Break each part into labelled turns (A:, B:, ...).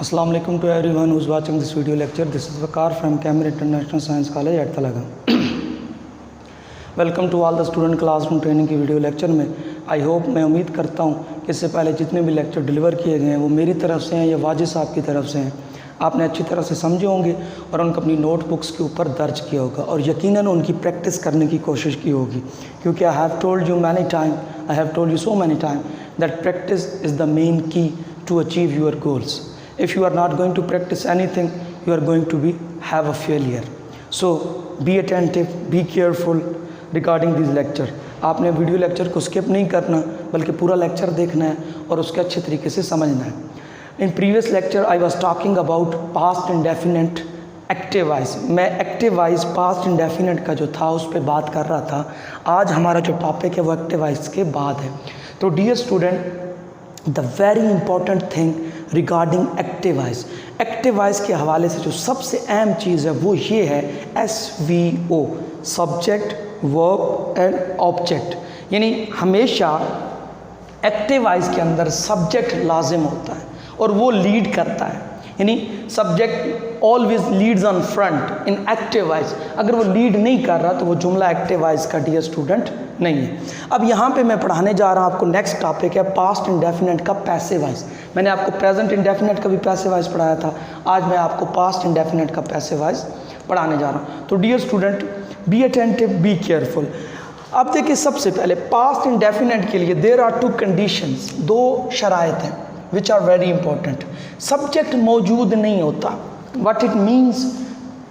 A: Assalamu alaikum to everyone who's watching this video lecture. This is Vakar from Camry International Science College at Talaga. Welcome to all the student classroom training की video lecture में। I hope, मैं उम्मीद करता हूँ कि इससे पहले जितने भी लेक्चर डिलीवर किए गए हैं वो मेरी तरफ से हैं या वाजिद साहब की तरफ से हैं, आपने अच्छी तरह से समझे होंगे और उनको अपनी नोटबुक्स के ऊपर दर्ज किया होगा और यकीनन उनकी प्रैक्टिस करने की कोशिश की होगी, क्योंकि I have told you many time, I have told you so many time that practice is the main key to achieve your goals. If you are not going to practice anything, you are going to have a failure. So be attentive, be careful regarding this lecture. आपने video lecture को skip नहीं करना बल्कि पूरा lecture देखना है और उसके अच्छे तरीके से समझना है. In previous lecture I was talking about past indefinite active voice. मैं एक्टिव वॉइस पास्ट इंडेफिनेट का जो था उस पर बात कर रहा था. आज हमारा जो टॉपिक है वो एक्टिव वॉइस के बाद है. तो dear student, the very important thing regarding active voice, active voice के हवाले से जो सबसे अहम चीज़ है वो ये है SVO, subject, verb and object. यानी हमेशा एक्टिव वॉइस के अंदर सब्जेक्ट लाजिम होता है और वो लीड करता है. यानी subject always leads on front in active voice. अगर वो लीड नहीं कर रहा तो वो जुमला एक्टिव वॉइस का डियर स्टूडेंट नहीं है. अब यहाँ पे मैं पढ़ाने जा रहा हूँ, आपको नेक्स्ट टॉपिक है पास्ट इंडेफिनेट का पैसिव वॉइस. मैंने आपको प्रेजेंट इंडेफिनेट का भी पैसिव वॉइस पढ़ाया था, आज मैं आपको पास्ट इंडेफिनेट का पैसिव वॉइस पढ़ाने जा रहा हूँ. तो dear student, be attentive, be careful. अब देखिए, सबसे पहले पास्ट इंडेफिनेट के लिए देयर आर टू कंडीशंस, दो शराइत हैं which are very important. Subject मौजूद नहीं होता. व्हाट इट मीन्स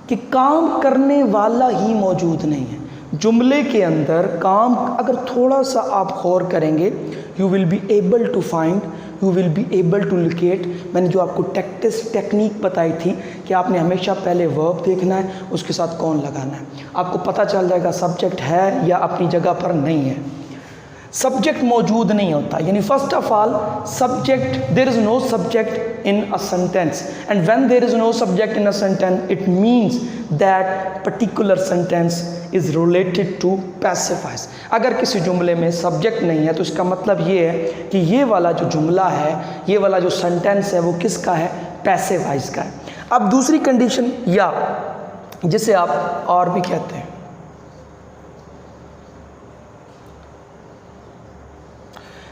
A: कि काम करने वाला ही मौजूद नहीं है. जुमले के अंदर काम अगर थोड़ा सा आप गौर करेंगे, you will be able to find, you will be able to locate. मैंने जो आपको टेक्निक बताई थी कि आपने हमेशा पहले वर्ब देखना है, उसके साथ कौन लगाना है, आपको पता चल जाएगा सब्जेक्ट है या अपनी जगह पर नहीं है. सब्जेक्ट मौजूद नहीं होता. यानी first of all subject, there is no subject in a sentence, and when there is no subject in a sentence it means that particular sentence is related to passive voice. अगर किसी जुमले में subject नहीं है तो इसका मतलब ये है कि ये वाला जो जुमला है, ये वाला जो सेंटेंस है वो किसका है, पैसिव वॉइस का है. अब दूसरी कंडीशन, या जिसे आप और भी कहते हैं,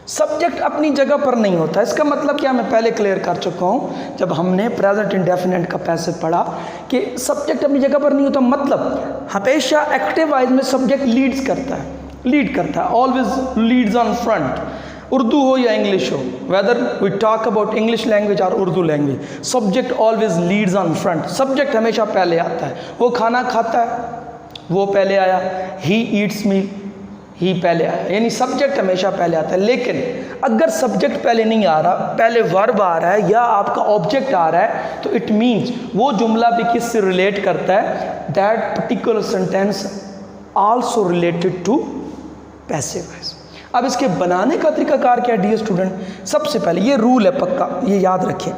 A: सब्जेक्ट अपनी जगह पर नहीं होता. इसका मतलब क्या, मैं पहले क्लियर कर चुका हूँ जब हमने प्रेजेंट इंडेफिनेट का पैसिव पढ़ा कि सब्जेक्ट अपनी जगह पर नहीं होता. मतलब हमेशा एक्टिव वॉइस में सब्जेक्ट लीड करता है, always leads on front. Urdu हो या इंग्लिश हो, whether we talk about English language और Urdu language, subject always leads on front. Subject हमेशा पहले आता है. वो खाना खाता है, वो पहले आया. ही ईट्स मील, ही पहले आया. यानी सब्जेक्ट हमेशा पहले आता है. लेकिन अगर सब्जेक्ट पहले नहीं आ रहा, पहले वर्ब आ रहा है या आपका ऑब्जेक्ट आ रहा है, तो इट मीन्स वो जुमला भी किससे रिलेट करता है, that particular sentence also related to passive voice. अब इसके बनाने का तरीकाकार क्या है डियर स्टूडेंट. सबसे पहले ये रूल है पक्का, ये याद रखें,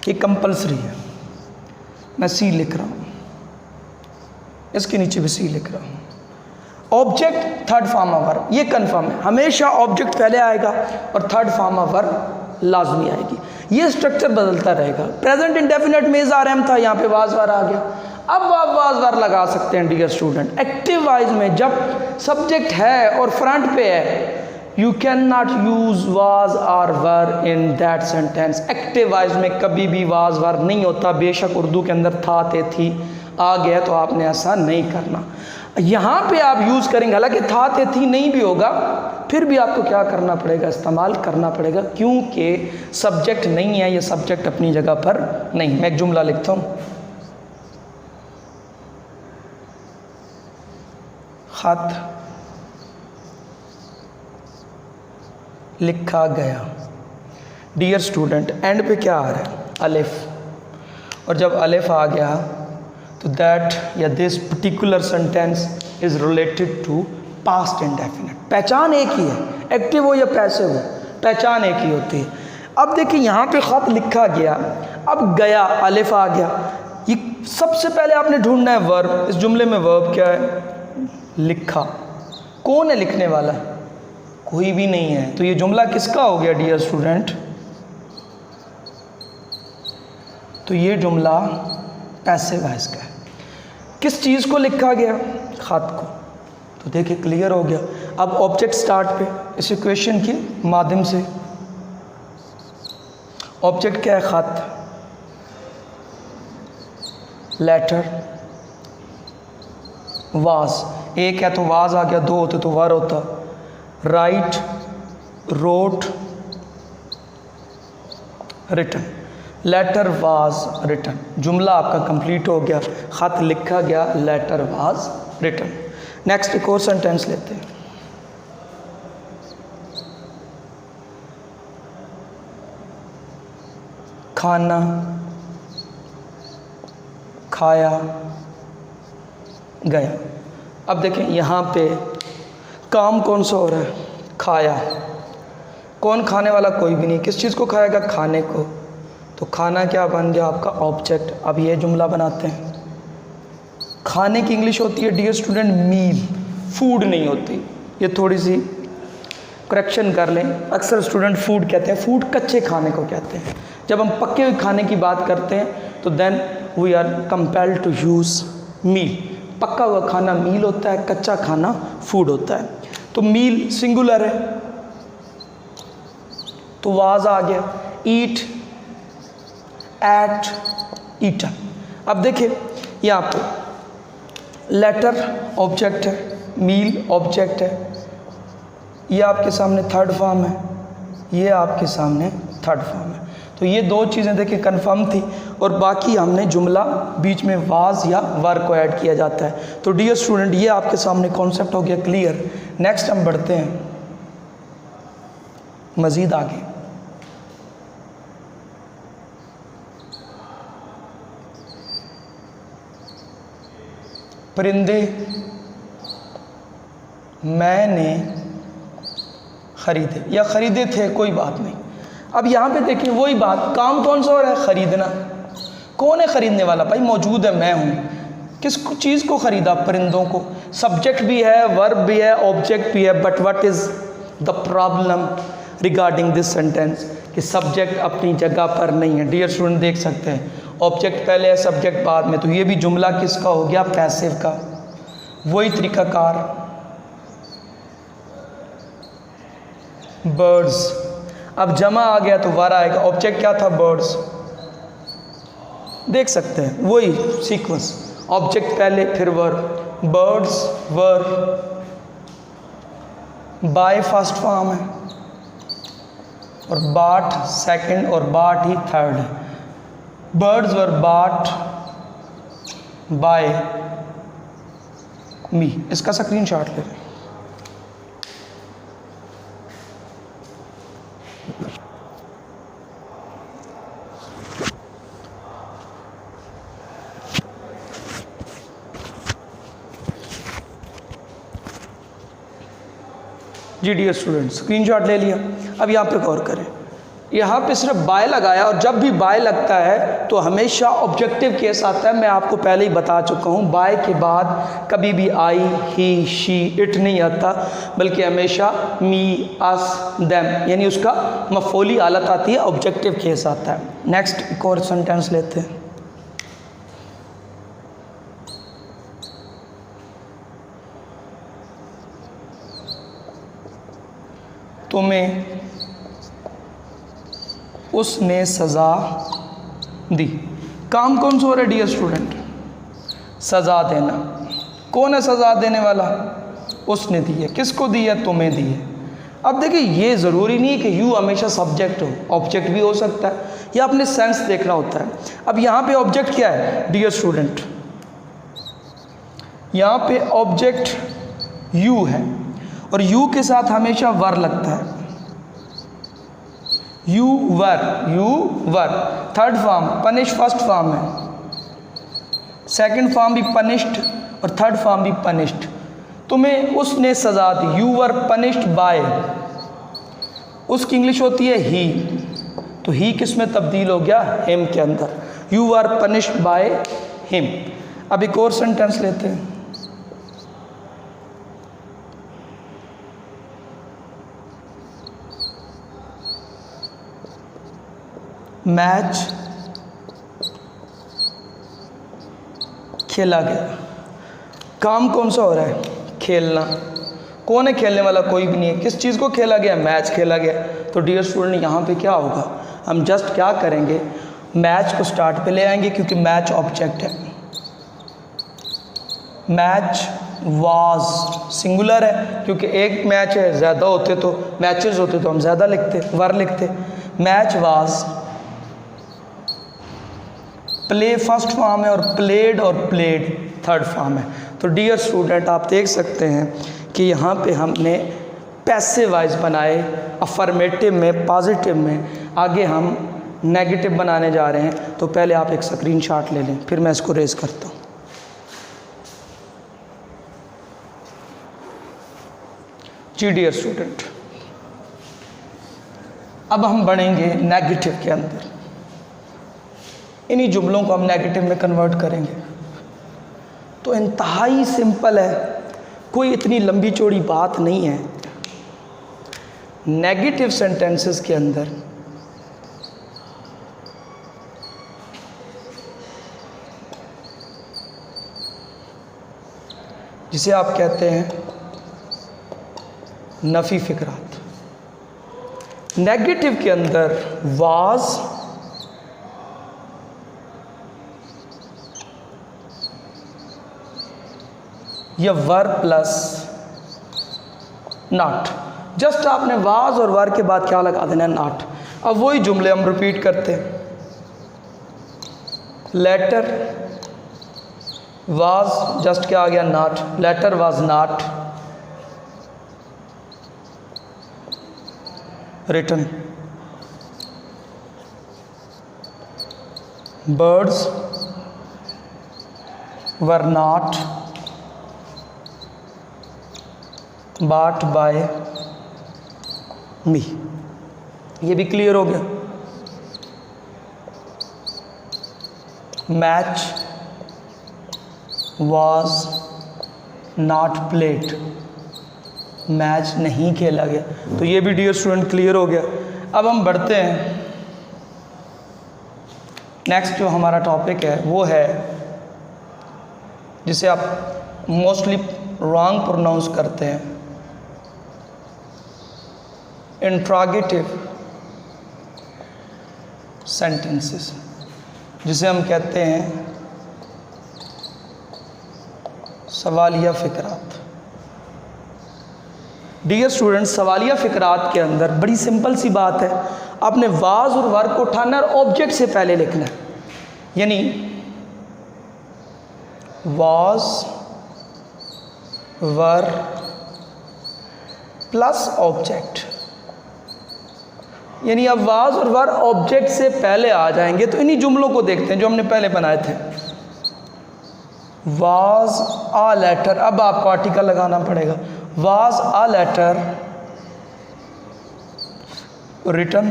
A: ये कंपल्सरी है. मैं सी लिख रहा हूँ, इसके नीचे भी सी लिख रहा हूँ. Object third form of verb, ये कन्फर्म है. हमेशा ऑब्जेक्ट पहले आएगा और थर्ड फॉर्म ऑफ वर्ब लाजमी आएगी. ये स्ट्रक्चर बदलता रहेगा. प्रेजेंट इंडेफिनेट में इज़ आर एम था, यहाँ पे वाज वार आ गया. अब आप वाज वार लगा सकते हैं डियर स्टूडेंट. एक्टिव वॉइस में जब सब्जेक्ट है और फ्रंट पे है, you can not use was are were in that sentence. Active voice में कभी भी वाज वार नहीं होता. बेशक उर्दू के अंदर था, थे, थी आ गया, तो आपने ऐसा नहीं करना. यहाँ पे आप यूज़ करेंगे, हालांकि था, थे, थी नहीं भी होगा, फिर भी आपको क्या करना पड़ेगा, इस्तेमाल करना पड़ेगा, क्योंकि सब्जेक्ट नहीं है, ये सब्जेक्ट अपनी जगह पर नहीं. मैं एक जुमला लिखता हूँ, खत लिखा गया. डियर स्टूडेंट, एंड पे क्या आ रहा है, अलिफ. और जब अलिफ आ गया तो दैट या this particular sentence is related to past indefinite. पहचान एक ही है, एक्टिव हो या पैसिव हो, पहचान एक ही होती है. अब देखिए यहाँ पे खत लिखा गया, अब गया, अलिफ आ गया. ये सबसे पहले आपने ढूंढना है वर्ब. इस जुमले में वर्ब क्या है, लिखा. कौन है लिखने वाला, कोई भी नहीं है. तो ये जुमला किसका हो गया डियर स्टूडेंट, तो ये जुमला पैसिव वॉइस का है। किस चीज़ को लिखा गया? ख़त को। तो देखिए क्लियर हो गया। अब ऑब्जेक्ट स्टार्ट पे इस इक्वेशन के माध्यम से ऑब्जेक्ट क्या है? ख़त, लेटर, वाज, एक है तो वाज आ गया, दो होते तो वर होता। Write, wrote, written, letter was written. जुमला आपका कंप्लीट हो गया, ख़त लिखा गया, लेटर वाज रिटन। नेक्स्ट एक और सेंटेंस लेते हैं। खाना, खाया, गया। अब देखें यहाँ पे काम कौन सा हो रहा है? खाया। कौन खाने वाला? कोई भी नहीं। किस चीज़ को खाएगा? खाने को। तो खाना क्या बन गया आपका? ऑब्जेक्ट। अब ये जुमला बनाते हैं। खाने की इंग्लिश होती है डियर स्टूडेंट मील, फूड नहीं होती। ये थोड़ी सी करेक्शन कर लें। अक्सर स्टूडेंट फूड कहते हैं, फूड कच्चे खाने को कहते हैं। जब हम पके हुए खाने की बात करते हैं तो then we are compelled to use meal. पका हुआ खाना मील होता है, कच्चा खाना फूड होता है। तो मील सिंगुलर है तो वाज आ गया। ईट, एट, ईटन। अब देखिए यहाँ पे लेटर ऑब्जेक्ट है, मील ऑब्जेक्ट है। ये आपके सामने थर्ड फॉर्म है, ये आपके सामने थर्ड फॉर्म है। तो ये दो चीज़ें देखिए कंफर्म थी और बाकी हमने जुमला बीच में वाज या वर को ऐड किया जाता है। तो डियर स्टूडेंट ये आपके सामने कॉन्सेप्ट हो गया क्लियर। नेक्स्ट हम बढ़ते हैं मज़ीद आगे। परिंदे मैंने खरीदे या खरीदे थे, कोई बात नहीं। अब यहाँ पे देखिए वही बात, काम कौन सा हो रहा है? खरीदना। कौन है खरीदने वाला? भाई मौजूद है, मैं हूँ। किस चीज़ को खरीदा? परिंदों को। सब्जेक्ट भी है, वर्ब भी है, ऑब्जेक्ट भी है। But what is the problem regarding this sentence? कि सब्जेक्ट अपनी जगह पर नहीं है। डियर स्टूडेंट देख सकते हैं ऑब्जेक्ट पहले है, सब्जेक्ट बाद में। तो ये भी जुमला किसका हो गया? पैसिव का। वही तरीकाकार। बर्ड्स, अब जमा आ गया तो वर आएगा। ऑब्जेक्ट क्या था? बर्ड्स। देख सकते हैं वही सीक्वेंस, ऑब्जेक्ट पहले फिर were. Birds were by first form है और बाट सेकंड और बाट ही थर्ड है। बर्ड्स वर बाट बाय मी। इसका स्क्रीनशॉट ले लें। जी डियर स्टूडेंट स्क्रीनशॉट ले लिया। अब यहाँ पे गौर करें, यहाँ पे सिर्फ बाय लगाया और जब भी बाय लगता है तो हमेशा ऑब्जेक्टिव केस आता है। मैं आपको पहले ही बता चुका हूँ, बाय के बाद कभी भी आई, ही, शी, इट नहीं आता, बल्कि हमेशा मी, अस, देम, यानी उसका मफौली हालत आती है, ऑब्जेक्टिव केस आता है। नेक्स्ट एक और सेंटेंस लेते हैं। तुम्हें उसने सज़ा दी। काम कौन सा हो रहा है डियर स्टूडेंट? सज़ा देना। कौन है सज़ा देने वाला? उसने दी है। किसको दी है? तुम्हें दी है। अब देखिए ये ज़रूरी नहीं है कि यू हमेशा सब्जेक्ट हो, ऑब्जेक्ट भी हो सकता है, या अपने सेंस देखना होता है। अब यहाँ पे ऑब्जेक्ट क्या है डियर स्टूडेंट? यहाँ पे ऑब्जेक्ट यू है और यू के साथ हमेशा वर लगता है। You were. Third form punish first form है, सेकंड फॉर्म भी पनिश्ड और थर्ड फॉर्म भी पनिश्ड। तुम्हें उसने सजा दी। यू वर पनिश्ड बाय, उसकी इंग्लिश होती है ही, तो ही किस में तब्दील हो गया? हिम के अंदर। You are punished by him. अब एक और सेंटेंस लेते हैं। मैच खेला गया। काम कौन सा हो रहा है? खेलना। कौन है खेलने वाला? कोई भी नहीं है। किस चीज़ को खेला गया? मैच खेला गया। तो डियर स्टूडेंट यहाँ पे क्या होगा, हम जस्ट क्या करेंगे, मैच को स्टार्ट पे ले आएंगे क्योंकि मैच ऑब्जेक्ट है। मैच वाज सिंगुलर है क्योंकि एक मैच है, ज़्यादा होते तो मैचेस होते तो हम ज़्यादा लिखते, वर लिखते। Match was play first form है और प्लेड और प्लेड थर्ड फॉर्म है। तो डियर स्टूडेंट आप देख सकते हैं कि यहाँ पे हमने पैसिव वाइज बनाए, अफर्मेटिव में, पॉजिटिव में। आगे हम नेगेटिव बनाने जा रहे हैं। तो पहले आप एक स्क्रीनशॉट ले लें, फिर मैं इसको रेज करता हूँ। जी डियर स्टूडेंट, अब हम बढ़ेंगे नेगेटिव के अंदर। इन्हीं जुमलों को हम नेगेटिव में कन्वर्ट करेंगे। तो इंतहाई सिंपल है, कोई इतनी लंबी चौड़ी बात नहीं है। नेगेटिव सेंटेंसेस के अंदर जिसे आप कहते हैं नफ़ी फ़िक्रात, नेगेटिव के अंदर वाज या वर प्लस नॉट। जस्ट आपने वाज और वर के बाद क्या लगा देना है? नॉट। अब वही जुमले हम रिपीट करते हैं। लेटर वाज, जस्ट क्या आ गया? Not. Letter was not written. birds were not bought by me। ये भी क्लियर हो गया। Match was not played, match नहीं खेला गया। तो ये भी डियर स्टूडेंट क्लियर हो गया। अब हम बढ़ते हैं, नेक्स्ट जो हमारा टॉपिक है वो है जिसे आप मोस्टली रॉन्ग प्रोनाउंस करते हैं, इंट्रोगेटिव सेंटेंसेस, जिसे हम कहते हैं सवालिया फ़िक्रात। डियर स्टूडेंट, सवालिया फ़िक्रात के अंदर बड़ी सिंपल सी बात है, आपने वाज और वर को उठाना और ऑब्जेक्ट से पहले लिखना है। यानी वाज वर प्लस ऑब्जेक्ट, यानी अब वाज और वर ऑब्जेक्ट से पहले आ जाएंगे। तो इन्हीं जुमलों को देखते हैं जो हमने पहले बनाए थे। वाज आ लेटर, अब आपको आर्टिकल लगाना पड़ेगा। वाज आ लेटर रिटन,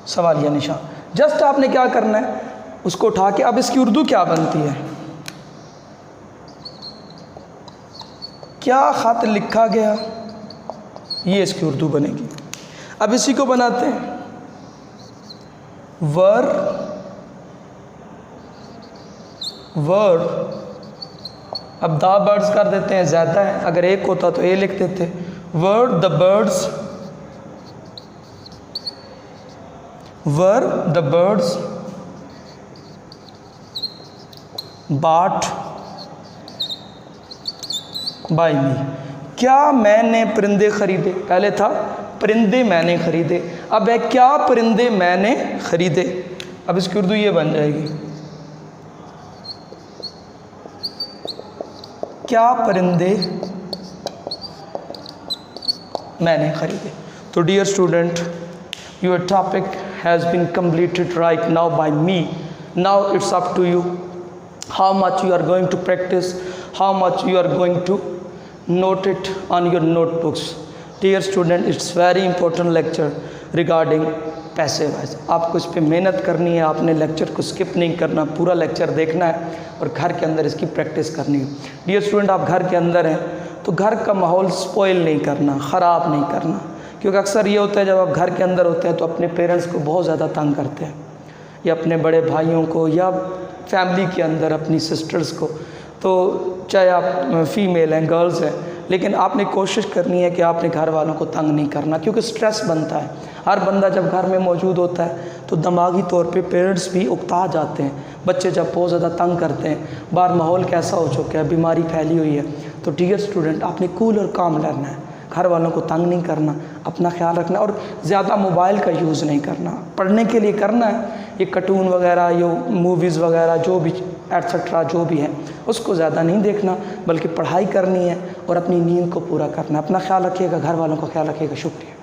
A: सवालिया निशान। जस्ट आपने क्या करना है, उसको उठा के, अब इसकी उर्दू क्या बनती है, क्या खत लिखा गया, ये इसकी उर्दू बनेगी। अब इसी को बनाते हैं वर वर्ड, अब द बर्ड्स कर देते हैं, ज़्यादा है, अगर एक होता तो ए लिख देते। Word the birds, were the birds bought by me, क्या मैंने परिंदे खरीदे, पहले था परिंदे मैंने खरीदे, अब है क्या परिंदे मैंने खरीदे। अब इसकी उर्दू ये बन जाएगी, क्या परिंदे मैंने खरीदे। तो dear student, your topic has been completed right now by me. Now it's up to you how much you are going to practice, how much you are going to note it on your notebooks. Dear student, it's very important lecture regarding passive voice. आपको इस पे मेहनत करनी है, आपने lecture को skip नहीं करना, पूरा लेक्चर देखना है और घर के अंदर इसकी प्रैक्टिस करनी है। डियर स्टूडेंट, आप घर के अंदर हैं तो घर का माहौल स्पॉइल नहीं करना, ख़राब नहीं करना, क्योंकि अक्सर ये होता है जब आप घर के अंदर होते हैं तो अपने पेरेंट्स को बहुत ज़्यादा तंग करते हैं। या अपने बड़े भाइयों को या फैमिली के अंदर अपनी सिस्टर्स को, तो चाहे आप फ़ीमेल हैं, गर्ल्स हैं, लेकिन आपने कोशिश करनी है कि आपने घर वालों को तंग नहीं करना, क्योंकि स्ट्रेस बनता है। हर बंदा जब घर में मौजूद होता है तो दिमागी तौर पे पेरेंट्स भी उकता जाते हैं। बच्चे जब बहुत ज़्यादा तंग करते हैं, बाहर माहौल कैसा हो चुका है, बीमारी फैली हुई है, तो डियर स्टूडेंट आपने कूल और काम रहना है, घर वालों को तंग नहीं करना, अपना ख्याल रखना और ज़्यादा मोबाइल का यूज़ नहीं करना। पढ़ने के लिए करना है, ये कार्टून वगैरह, ये मूवीज़ वगैरह जो भी एट्सेट्रा जो भी है उसको ज़्यादा नहीं देखना, बल्कि पढ़ाई करनी है और अपनी नींद को पूरा करना है। अपना ख्याल रखिएगा, घर वालों का ख्याल रखिएगा। शुक्रिया।